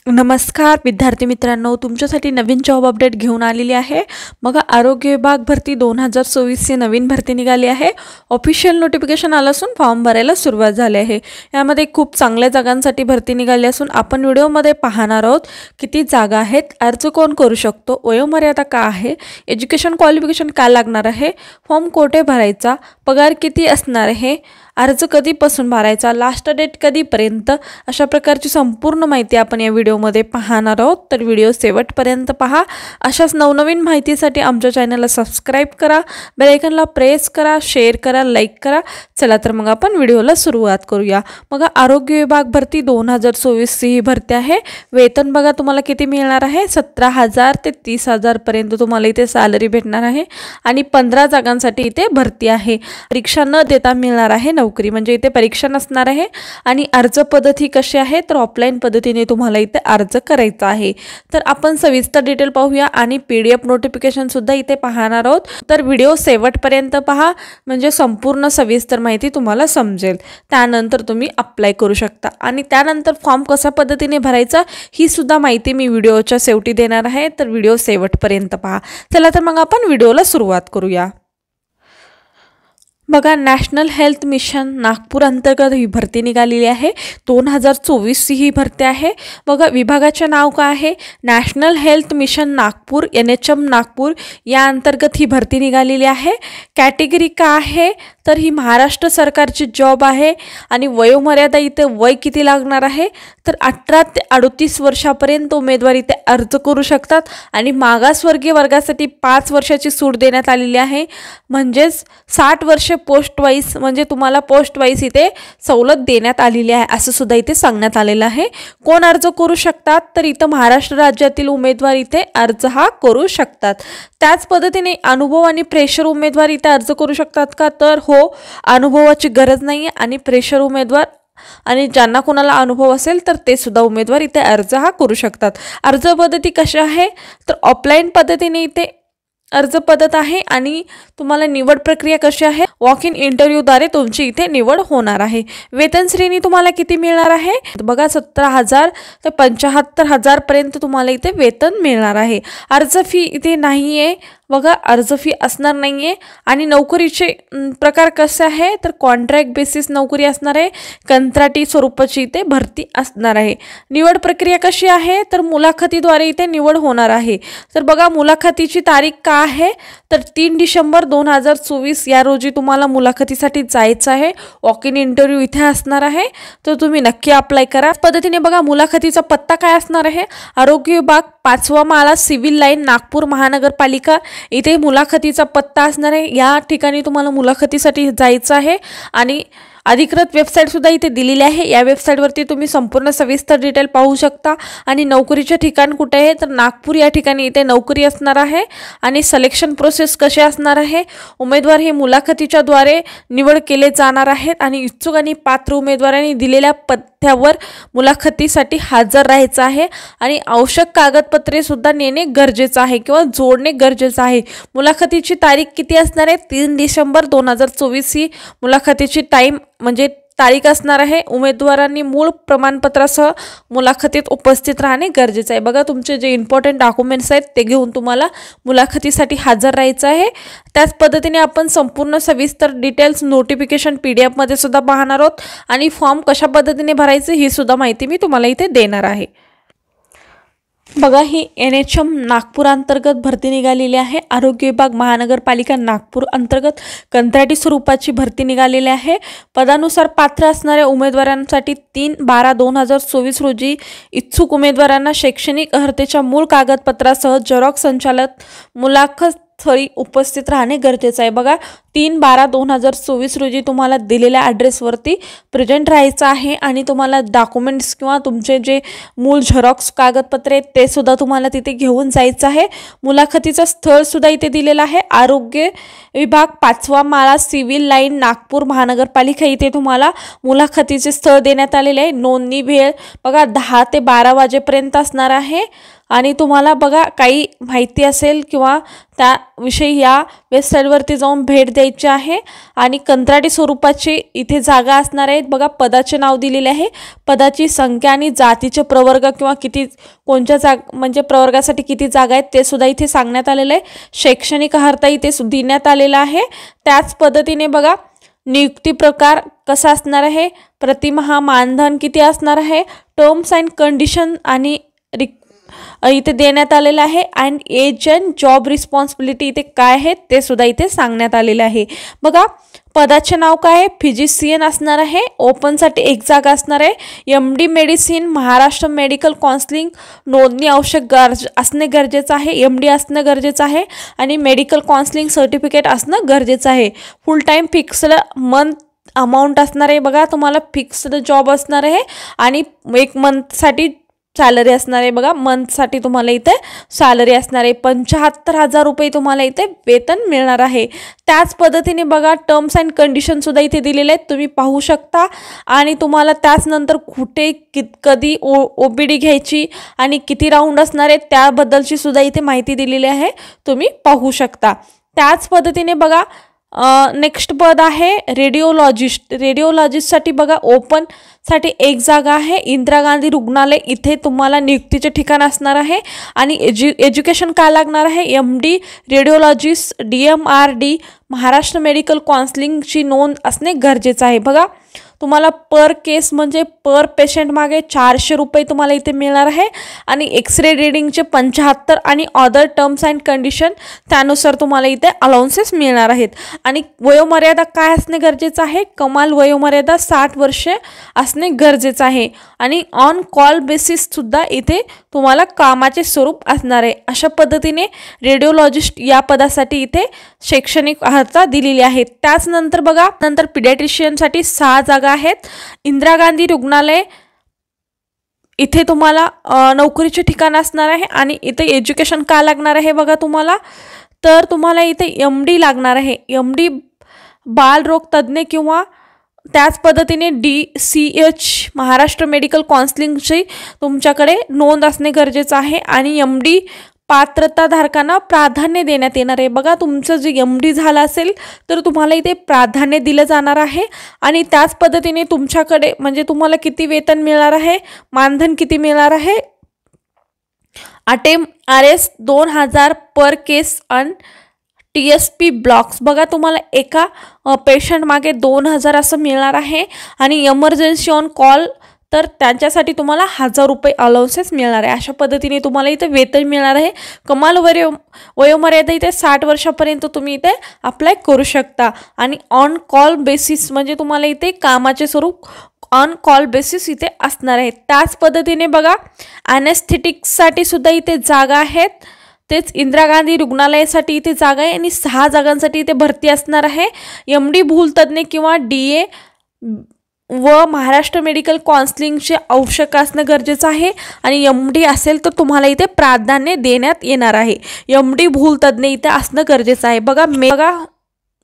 नमस्कार विद्यार्थी मित्रांनो, तुमच्यासाठी नवीन जॉब अपडेट घेऊन आलेली आहे। मग आरोग्य विभाग भरती 2024 ची नवीन भरती निघाली आहे। ऑफिशियल नोटिफिकेशन आलं असून फॉर्म भरायला सुरुवात झाली आहे। यामध्ये खूप चांगल्या जागांसाठी भरती निघाली असून आपण व्हिडिओमध्ये पाहणार आहोत किती जागा आहेत, अर्ज कोण करू शकतो, वयोमर्यादा काय आहे, एज्युकेशन क्वालिफिकेशन काय लागणार आहे, फॉर्म कोठे भरायचा, पगार किती असणार आहे, अर्ज कधीपासून भरायचा, लास्ट डेट कधीपर्यंत, अशा प्रकारची संपूर्ण माहिती आपण या व्हिडिओमध्ये पाहणार आहोत। तर व्हिडिओ शेवटपर्यंत पहा। अशाच नवनवीन माहितीसाठी आमच्या चॅनलला सबस्क्राइब करा, बेल आयकॉनला प्रेस करा, शेअर करा, लाईक करा। चला तर मग आपण व्हिडिओला सुरुवात करूया। मग आरोग्य विभाग भरती 2024 ही भरती आहे। वेतन बघा तुम्हाला किती मिळणार आहे, 17,000 ते 30,000 पर्यंत तुम्हाला इथे सॅलरी भेटणार आहे आणि 15 जागांसाठी इथे भरती आहे। परीक्षा न देता मिळणार आहे नोकरी, म्हणजे इथे परीक्षा नसणार आहे। आणि अर्ज पद्धती कशी आहे, तर ऑफलाइन पद्धतीने तुम्हाला इथे अर्ज करायचा आहे। तर आपण सविस्तर डिटेल पाहूया आणि PDF नोटिफिकेशन सुद्धा इथे पाहणार आहोत। तर व्हिडिओ शेवटपर्यंत पहा, म्हणजे संपूर्ण सविस्तर माहिती तुम्हाला समजेल। त्यानंतर तुम्ही अप्लाय करू शकता आणि त्यानंतर फॉर्म कशा पद्धतीने भरायचा ही सुद्धा माहिती मी व्हिडिओच्या शेवटी देणार आहे। तर व्हिडिओ शेवटपर्यंत पहा। चला तर मग आपण व्हिडिओला सुरुवात करूया। बघा, नॅशनल हेल्थ मिशन नागपूर अंतर्गत ही भरती निघालेली आहे। 2024 ही भरती आहे। बघा, विभागाचे नाव काय आहे, national health mission Nagpur NHM Nagpur या अंतर्गत ही भरती निघालेली आहे। कॅटेगरी काय आहे, तर ही महाराष्ट्र सरकारची जॉब आहे आणि वयोमर्यादा इथे वय किती लागणार आहे, तर 18 ते 38 वर्षापर्यंत उमेदवार इथे अर्ज करू शकतात आणि मागासवर्गीय वर्गासाठी 5 वर्षाची सूट देण्यात आलेली आहे। म्हणजेच 60 वर्षे पोस्ट वाईज, म्हणजे तुम्हाला पोस्ट वाईज इथे सवलत देण्यात आलेली आहे असं सुद्धा इथे सांगण्यात आलेलं आहे। कोण अर्ज करू शकतात, तर इथं महाराष्ट्र राज्यातील उमेदवार इथे अर्ज हा करू शकतात। त्याच पद्धतीने अनुभव आणि प्रेशर उमेदवार इथे अर्ज करू शकतात का, तर हो, अनुभवाची गरज नाही आणि प्रेशर उमेदवार आणि ज्यांना कोणाला अनुभव असेल तर ते सुद्धा उमेदवार इथे अर्ज हा करू शकतात। अर्ज पद्धती कशी आहे, तर ऑफलाइन पद्धतीने इथे अर्ज पद्धत आहे आणि तुम्हाला निवड प्रक्रिया कशी आहे, वॉक इन इंटरव्ह्यूद्वारे तुमची इथे निवड होणार आहे। वेतन श्रेणी तुम्हाला किती मिळणार आहे, बघा 17,000 ते 75,000 पर्यंत तुम्हाला इथे वेतन मिळणार आहे। अर्ज फी इथे नाही आहे, बघा अर्ज फी असणार नाही आहे। आणि नोकरीचे प्रकार कसे आहे, तर कॉन्ट्रॅक्ट बेसिस नोकरी असणार आहे, कंत्राटी स्वरूपाची इथे भरती असणार आहे। निवड प्रक्रिया कशी आहे, तर मुलाखतीद्वारे इथे निवड होणार आहे। तर बघा, मुलाखतीची तारीख काय आहे, तर 3 डिसेंबर 2024 या रोजी तुम्हाला मुलाखतीसाठी जायचं आहे। वॉक इन इंटरव्ह्यू इथे असणार आहे, तर तुम्ही नक्की अप्लाय करा। पद्धतीने बघा, मुलाखतीचा पत्ता काय असणार आहे, आरोग्य विभाग 5वा माळा, सिव्हिल लाईन, नागपूर महानगरपालिका इथे मुलाखतीचा पत्ता असणार आहे। या ठिकाणी तुम्हाला मुलाखतीसाठी जायचं आहे आणि अधिकृत वेबसाईट सुद्धा इथे दिलेली आहे। या वेबसाईटवरती तुम्ही संपूर्ण सविस्तर डिटेल पाहू शकता। आणि नोकरीचे ठिकाण कुठे आहे, तर नागपूर या ठिकाणी इथे नोकरी असणार आहे। आणि सिलेक्शन प्रोसेस कशी असणार आहे, उमेदवार हे मुलाखतीच्या द्वारे निवड केले जाणार आहेत आणि इच्छुक आणि पात्र उमेदवारांनी दिलेल्या पत्त्यावर मुलाखतीसाठी हजर राहायचं आहे आणि आवश्यक कागदपत्रे सुद्धा नेणे गरजेचं आहे किंवा जोडणे गरजेचं आहे। मुलाखतीची तारीख किती असणार आहे, 3 डिसेंबर 2024 ही मुलाखतीची टाइम म्हणजे तारीख असणार आहे। उमेदवारांनी मूळ प्रमाणपत्रासह मुलाखतीत उपस्थित राहणे गरजेचे आहे। बघा, तुमचे जे इम्पॉर्टंट डॉक्युमेंट्स आहेत ते घेऊन तुम्हाला मुलाखतीसाठी हजर राहायचं आहे। त्याच पद्धतीने आपण संपूर्ण सविस्तर डिटेल्स नोटिफिकेशन PDF मध्ये सुद्धा पाहणार आहोत आणि फॉर्म कशा पद्धतीने भरायचे ही सुद्धा माहिती मी तुम्हाला इथे देणार आहे। बघा, ही NHM नागपूर अंतर्गत भरती निघालेली आहे। आरोग्य विभाग महानगरपालिका नागपूर अंतर्गत कंत्राटी स्वरूपाची भरती निघालेली आहे। पदानुसार पात्र असणाऱ्या उमेदवारांसाठी 3/12/2024 रोजी इच्छुक उमेदवारांना शैक्षणिक अर्हतेच्या मूळ कागदपत्रासह झेरॉक्स संचालक मुलाखत स्थळी उपस्थित राहणे गरजेचं आहे। बघा, 3/12/2024 रोजी तुम्हाला दिलेल्या ॲड्रेसवरती प्रेझेंट राहायचं आहे आणि तुम्हाला डॉक्युमेंट्स किंवा तुमचे जे मूळ झेरॉक्स कागदपत्रे आहेत ते सुद्धा तुम्हाला तिथे घेऊन जायचं आहे। मुलाखतीचं स्थळ सुद्धा इथे दिलेलं आहे, आरोग्य विभाग 5वा माळा, सिव्हिल लाईन, नागपूर महानगरपालिका इथे तुम्हाला मुलाखतीचे स्थळ देण्यात आलेले आहे। नोंदणी वेळ बघा 10 ते 12 वाजेपर्यंत असणार आहे आणि तुम्हाला बघा काही माहिती असेल किंवा त्याविषयी या वेबसाईटवरती जाऊन भेट द्यायची आहे. आणि कंत्राटी स्वरूपाची इथे जागा असणार आहेत. बघा पदाचे नाव दिलेले आहे, पदाची संख्या आणि जातीचे प्रवर्ग किंवा किती कोणत्या म्हणजे प्रवर्गासाठी किती जागा आहेत ते सुद्धा इथे सांगण्यात आलेलं आहे. शैक्षणिक अर्हता इथे देण्यात आलेला आहे. त्याच पद्धतीने बघा नियुक्ती प्रकार कसा असणार आहे, प्रतिमाह मानधन किती असणार आहे, टर्म्स अँड कंडिशन आणि इथे देण्यात आलेलं आहे. And age and job responsibility इथे काय आहे ते सुद्धा इथे सांगण्यात आलेलं आहे. बघा पदाचे नाव काय आहे, फिजिशियन असणार आहे. ओपनसाठी एक जागा असणार आहे. MD medicine Maharashtra medical counselling नोंदणी आवश्यक असणे गरजेचं आहे. MD असणं गरजेचं आहे आणि मेडिकल काउन्सिलिंग सर्टिफिकेट असणं गरजेचं आहे. फुल टाईम फिक्स्ड मंथ अमाऊंट असणार आहे. बघा तुम्हाला फिक्स्ड जॉब असणार आहे आणि एक मंथसाठी सॅलरी असणार आहे. बघा मंथसाठी तुम्हाला इथे सॅलरी असणार आहे. 75,000 रुपये तुम्हाला इथे वेतन मिळणार आहे. त्याच पद्धतीने बघा टर्म्स अँड कंडिशनसुद्धा इथे दिलेले आहेत, तुम्ही पाहू शकता. आणि तुम्हाला त्याचनंतर कुठे कधी OPD घ्यायची आणि किती राऊंड असणार आहेत त्याबद्दलची सुद्धा इथे माहिती दिलेली आहे, तुम्ही पाहू शकता. त्याच पद्धतीने बघा नेक्स्ट पद आहे रेडिओलॉजिस्ट. रेडिओलॉजिस्टसाठी बघा ओपनसाठी एक जागा आहे. इंदिरा गांधी रुग्णालय इथे तुम्हाला नियुक्तीचे ठिकाण असणार आहे. आणि एज्युकेशन काय लागणार आहे, MD radiologist DMRD Maharashtra medical काउन्सिलिंगची नोंद असणे गरजेचं आहे. बघा तुम्हाला पर केस म्हणजे पर पेशंट मागे 400 रुपये तुम्हाला इथे मिळणार आहे. आणि एक्सरे रीडिंगचे 75 आणि अदर टर्म्स अँड कंडिशन त्यानुसार तुम्हाला इथे अलाउन्सेस मिळणार आहेत. आणि वयोमर्यादा काय असणे गरजेचं आहे, कमाल वयोमर्यादा 60 वर्षे असणे गरजेचं आहे. आणि ऑन कॉल बेसिससुद्धा इथे तुम्हाला कामाचे स्वरूप असणार आहे. अशा पद्धतीने रेडिओलॉजिस्ट या पदासाठी इथे शैक्षणिक अर्हता दिलेली आहे. त्याचनंतर बघा नंतर पिडियाट्रिशियनसाठी 6 जागा आहेत. इंदिरा गांधी रुग्णालय इथे तुम्हाला नोकरीचे ठिकाण असणार आहे. आणि इथे एज्युकेशन काय लागणार आहे बघा तुम्हाला, तर तुम्हाला इथे MD लागणार आहे. MD बालरोग तज्ज्ञ किंवा त्याच पद्धतीने DCH महाराष्ट्र मेडिकल काउन्सिलिंगची तुमच्याकडे नोंद असणे गरजेचं आहे. आणि MD पात्रताधारकांना प्राधान्य देण्यात येणार आहे. बघा तुमचं जे MD झालं असेल तर तुम्हाला इथे प्राधान्य दिलं जाणार आहे. आणि त्याच पद्धतीने तुमच्याकडे म्हणजे तुम्हाला किती वेतन मिळणार आहे, मानधन किती मिळणार आहे, RS 2000 पर केस अन TSP ब्लॉक्स. बघा तुम्हाला एका पेशंट मागे 2000 असं मिळणार आहे. आणि एमर्जन्सी ऑन कॉल तर त्यांच्यासाठी तुम्हाला 1000 रुपये अलाउन्सेस मिळणार आहे. अशा पद्धतीने तुम्हाला इथे वेतन मिळणार आहे. कमाल वयोमर्यादा इथे 60 वर्षापर्यंत तुम्ही इथे अप्लाय करू शकता. आणि ऑन कॉल बेसिस म्हणजे तुम्हाला इथे कामाचे स्वरूप ऑन कॉल बेसिस इथे असणार आहे. त्याच पद्धतीने बघा ॲनेस्थेटिक्ससाठी सुद्धा इथे जागा आहेत. तेच इंदिरा गांधी रुग्णालयासाठी इथे जागा आहे. आणि 6 जागांसाठी इथे भरती असणार आहे. MD भूलतज्ञ किंवा DA व महाराष्ट्र मेडिकल काउन्सिलिंगचे आवश्यक असणं गरजेचं आहे. आणि MD असेल तर तुम्हाला इथे प्राधान्य देण्यात येणार आहे. MD भूलतज्ञ इथे असणं गरजेचं आहे. बघा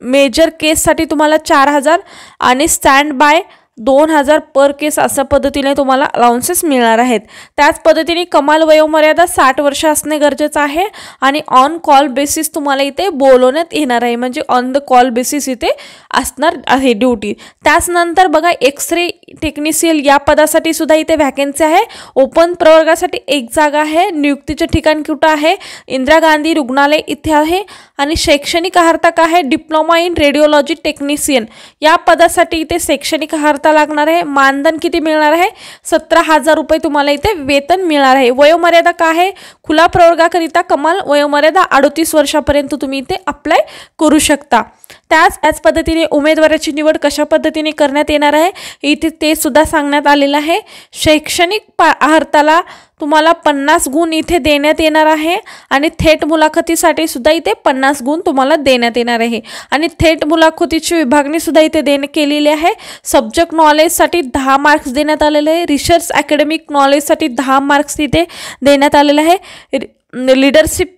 मेजर केससाठी तुम्हाला 4000 आणि स्टँड बाय 2000 पर केस अशा पद्धतीने तुम्हाला अलाउन्सेस मिळणार आहेत. त्याच पद्धतीने कमाल वयोमर्यादा 60 वर्ष असणे गरजेचं आहे. आणि ऑन कॉल बेसिस तुम्हाला इथे बोलवण्यात येणार आहे, म्हणजे ऑन द कॉल बेसिस इथे असणार आहे ड्युटी. त्याचनंतर बघा एक्सरे टेक्निशियन या पदासाठी सुद्धा इथे व्हॅकन्सी आहे. ओपन प्रवर्गासाठी एक जागा आहे. नियुक्तीचे ठिकाण कुठं आहे, इंदिरा गांधी रुग्णालय इथे आहे. आणि शैक्षणिक अर्हता काय आहे, डिप्लोमा इन रेडिओलॉजी टेक्निशियन या पदासाठी इथे शैक्षणिक अर्हता लागणार आहे. मानधन किती मिळणार आहे, 17,000 रुपये तुम्हाला इथे वेतन मिळणार आहे. वयोमर्यादा काय आहे, खुला प्रवर्गाकरिता कमाल वयोमर्यादा 38 वर्षापर्यंत तुम्ही इथे अप्लाय करू शकता. त्याच पद्धतीने उमेदवाराची निवड कशा पद्धतीने करण्यात येणार आहे इथे ते सुद्धा सांगण्यात आलेलं आहे. शैक्षणिक अर्हताला तुम्हाला 50 गुण इथे देण्यात येणार आहे. आणि थेट मुलाखतीसाठी सुद्धा इथे 50 गुण तुम्हाला देण्यात येणार आहे. आणि थेट मुलाखतीची विभागणी सुद्धा इथे केलेली आहे. सब्जेक्ट नॉलेजसाठी 10 मार्क्स देण्यात आलेले आहे. रिसर्च अकॅडमिक नॉलेजसाठी 10 मार्क्स इथे देण्यात आलेले आहे. लिडरशिप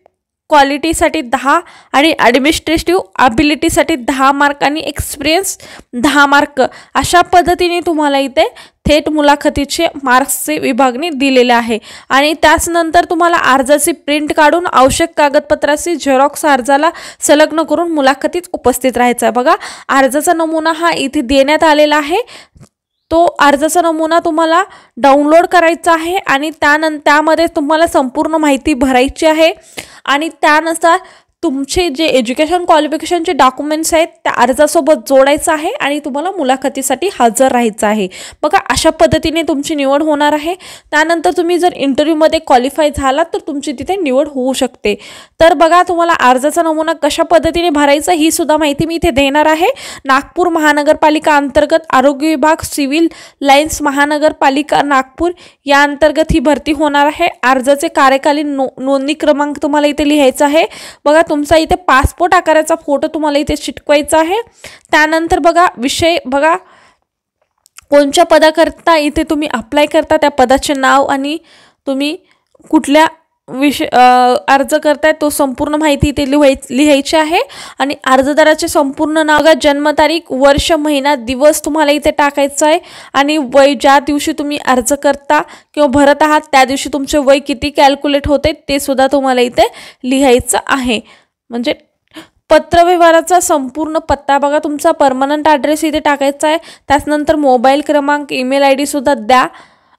क्वालिटीसाठी 10 आणि ॲडमिनिस्ट्रेटिव्ह ॲबिलिटीसाठी 10 मार्क आणि एक्सपिरियन्स 10 मार्क अशा पद्धतीने तुम्हाला इथे थेट मुलाखतीचे मार्क्सचे विभागणी दिलेले आहे। आणि त्याच नंतर तुम्हाला अर्जाची प्रिंट काढून आवश्यक कागदपत्राची झेरॉक्स अर्जाला संलग्न करून मुलाखतीत उपस्थित राहायचं आहे। बघा अर्जाचा नमुना हा इथे देण्यात आलेला आहे। तो अर्जाचा नमुना तुम्हाला डाउनलोड करायचा आहे आणि त्यामध्ये तुम्हाला संपूर्ण माहिती भरायची आहे आणि त्यानुसार तुमचे जे एज्युकेशन क्वालिफिकेशनचे डॉक्युमेंट्स आहेत त्या अर्जासोबत जोडायचं आहे आणि तुम्हाला मुलाखतीसाठी हजर राहायचं आहे। बघा अशा पद्धतीने तुमची निवड होणार आहे। त्यानंतर तुम्ही जर इंटरव्ह्यूमध्ये क्वालिफाय झालात तर तुमची तिथे निवड होऊ शकते। तर बघा तुम्हाला अर्जाचा नमुना कशा पद्धतीने भरायचा ही सुद्धा माहिती मी इथे देणार आहे। नागपूर महानगरपालिका अंतर्गत आरोग्य विभाग सिव्हिल लाईन्स महानगरपालिका नागपूर या अंतर्गत ही भरती होणार आहे। अर्जाचे कार्यकालीन नोंदणी क्रमांक तुम्हाला इथे लिहायचा आहे। बघा तुमचा इथे पासपोर्ट आकाराचा फोटो तुम्हाला इथे चिटकवायचा आहे। त्यानंतर बघा विषय बघा कोणत्या पदाकरता इथे तुम्ही अप्लाय करता त्या पदाचे नाव आणि तुम्ही कुठल्या विषय अर्ज करताय तो संपूर्ण माहिती इथे लिहायची आहे आणि अर्जदाराचे संपूर्ण नाव जन्मतारीख वर्ष महिना दिवस तुम्हाला इथे टाकायचं आहे आणि वय ज्या दिवशी तुम्ही अर्ज करता किंवा भरत आहात त्या दिवशी तुमचे वय किती कॅल्क्युलेट होते ते सुद्धा तुम्हाला इथे लिहायचं आहे। म्हणजे पत्रव्यवहाराचा संपूर्ण पत्ता बघा तुमचा परमनंट ॲड्रेस इथे टाकायचा आहे। त्यानंतर मोबाईल क्रमांक ईमेल ID सुद्धा द्या।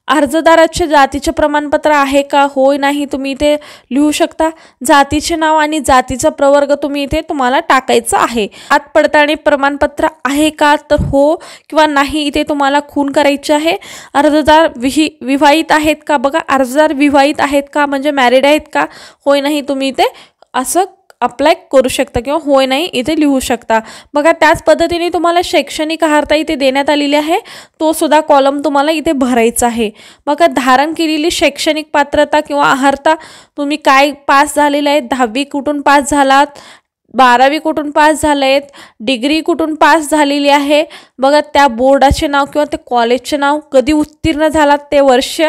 अर्जदाराचे जातीचे प्रमाणपत्र आहे का होय नाही तुम्ही इथे लिहू शकता। जातीचे नाव आणि जातीचा प्रवर्ग तुम्ही इथे तुम्हाला टाकायचं आहे। जात पडताळणी प्रमाणपत्र आहे का तर हो किंवा नाही इथे तुम्हाला खून करायची आहे। अर्जदार विवाहित आहेत का बघा अर्जदार विवाहित आहेत का म्हणजे मॅरिड आहेत का होय नाही तुम्ही इथे असं अप्लाय करू शकता किंवा होय नाही इथे लिहू शकता। बघा त्याच पद्धतीने तुम्हाला शैक्षणिक अर्हता इथे देण्यात आलेली आहे तो सुद्धा कॉलम तुम्हाला इथे भरायचा आहे। बघा धारण केलेली शैक्षणिक पात्रता किंवा अर्हता तुम्ही काय पास झालेले आहेत 10वी कुठून पास झालात 12वी कुठून पास झालेत डिग्री कुठून पास झालेली आहे। बघा त्या बोर्डाचे नाव किंवा ते कॉलेजचे नाव कधी उत्तीर्ण झालात ते वर्ष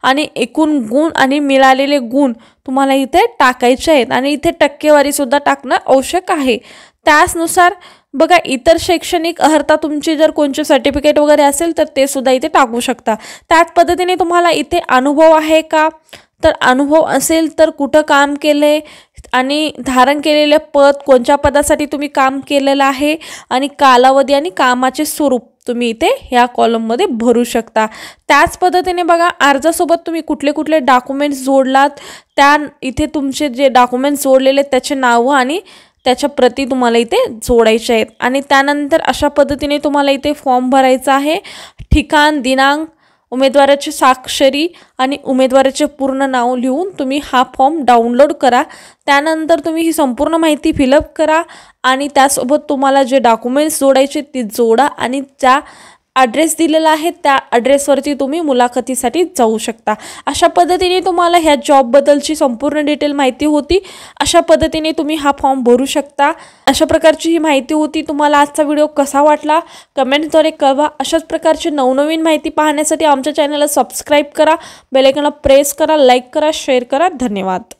आणि एकूण गुण आणि मिळालेले गुण तुम्हाला इथे टाकायचे आहेत आणि इथे टक्केवारी सुद्धा टाकणं आवश्यक आहे। त्यानुसार बघा इतर शैक्षणिक अर्हता तुमची जर कोणते सर्टिफिकेट वगैरे असेल तर ते सुद्धा इथे टाकू शकता। त्याच पद्धतीने तुम्हाला इथे अनुभव आहे का तर अनुभव असेल तर कुठं काम केले आणि धारण केलेले पद कोणत्या पदासाठी तुम्ही काम केलेलं आहे आणि कालावधी आणि कामाचे स्वरूप तुम्ही इथे ह्या कॉलममध्ये भरू शकता। त्याच पद्धतीने बघा अर्जासोबत तुम्ही कुठले कुठले डॉक्युमेंट्स जोडलात त्या इथे तुमचे जे डॉक्युमेंट्स जोडलेले त्याचे नाव आणि त्याच्या प्रती तुम्हाला इथे जोडायचे आहेत आणि त्यानंतर अशा पद्धतीने तुम्हाला इथे फॉर्म भरायचा आहे। ठिकाण दिनांक उमेदवाराची स्वाक्षरी आणि उमेदवाराचे पूर्ण नाव लिहून तुम्ही हा फॉर्म डाउनलोड करा। त्यानंतर तुम्ही ही संपूर्ण माहिती फिलअप करा आणि त्यासोबत तुम्हाला जे डॉक्युमेंट्स जोडायचे ते जोडा आणि ज्या ॲड्रेस दिलेला आहे त्या ॲड्रेसवरती तुम्ही मुलाखतीसाठी जाऊ शकता। अशा पद्धतीने तुम्हाला ह्या जॉबबद्दलची संपूर्ण डिटेल माहिती होती। अशा पद्धतीने तुम्ही हा फॉर्म भरू शकता। अशा प्रकारची ही माहिती होती। तुम्हाला आजचा व्हिडिओ कसा वाटला कमेंटद्वारे कळवा। अशाच प्रकारची नवनवीन माहिती पाहण्यासाठी आमच्या चॅनलला सबस्क्राईब करा बेल आयकॉनला प्रेस करा लाईक करा शेअर करा धन्यवाद।